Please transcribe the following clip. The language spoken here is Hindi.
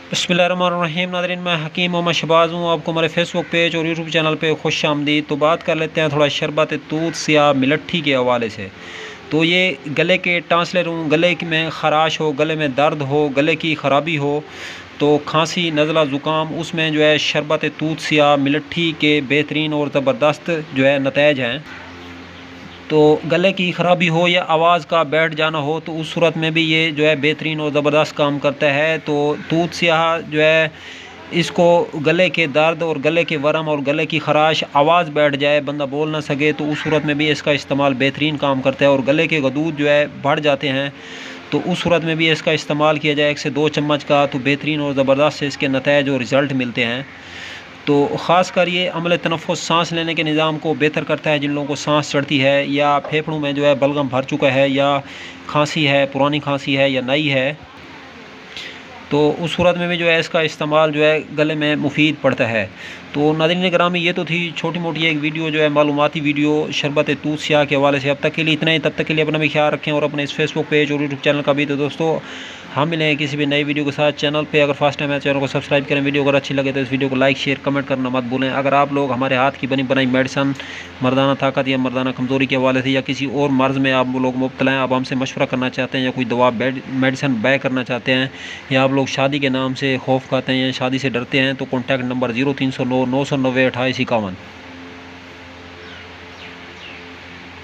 बिस्मिल्लाहिर्रहमानिर्रहीम। नाज़रीन, मैं हकीम मोहम्मद शहबाज हूँ। आपको हमारे फेसबुक पेज और यूट्यूब चैनल पे खुश आमदीद। तो बात कर लेते हैं थोड़ा शरबत तूत सिया मिलट्ठी के हवाले से। तो ये गले के टांसलर हूँ, गले में ख़राश हो, गले में दर्द हो, गले की ख़राबी हो, तो खांसी नज़ला ज़ुकाम, उसमें जो है शरबत तूत सिया मिलट्ठी के बेहतरीन और ज़बरदस्त जो है नतैज हैं। तो गले की ख़राबी हो या आवाज़ का बैठ जाना हो तो उस सूरत में भी ये जो है बेहतरीन और ज़बरदस्त काम करता है। तो तूत स्याह जो है, इसको गले के दर्द और गले के वरम और गले की ख़राश, आवाज़ बैठ जाए, बंदा बोल ना सके, तो उस सूरत में भी इसका इस्तेमाल बेहतरीन काम करता है। और गले के गदूद जो है बढ़ जाते हैं तो उस सूरत में भी इसका इस्तेमाल किया जाए 1 से 2 चम्मच का, तो बेहतरीन और ज़बरदस्त से इसके नताइज और रिज़ल्ट मिलते हैं। तो ख़ास कर ये अमल तनफ़ुस सांस लेने के निज़ाम को बेहतर करता है। जिन लोगों को सांस चढ़ती है या फेफड़ों में जो है बलगम भर चुका है या खांसी है, पुरानी खांसी है या नई है, तो उस सूरत में भी जो है इसका इस्तेमाल जो है गले में मुफीद पड़ता है। तो नाज़रीन गिरामी, ये तो थी छोटी मोटी एक वीडियो जो है मालूमाती वीडियो शरबत तूत स्याह के हवाले से। अब तक के लिए इतना ही। तब तक के लिए अपना भी ख्याल रखें और अपने इस फेसबुक पेज और यूट्यूब चैनल का भी। तो दोस्तों, हम मिले हैं किसी भी नई वीडियो के साथ। चैनल पे अगर फर्स्ट टाइम है चैनल को सब्सक्राइब करें। वीडियो अगर अच्छी लगे तो इस वीडियो को लाइक शेयर कमेंट करना मत भूलें। अगर आप लोग हमारे हाथ की बनी बनाई मेडिसन मर्दाना ताकत या मर्दाना कमज़ोरी के हवाले से या किसी और मर्ज़ में आप लोग मुब्तला हैं, आप हमसे मशवरा करना चाहते हैं या कोई दवा मेडिसन बै करना चाहते हैं, या आप लोग शादी के नाम से खौफ खाते हैं या शादी से डरते हैं, तो कॉन्टैक्ट नंबर 0309 990 2851।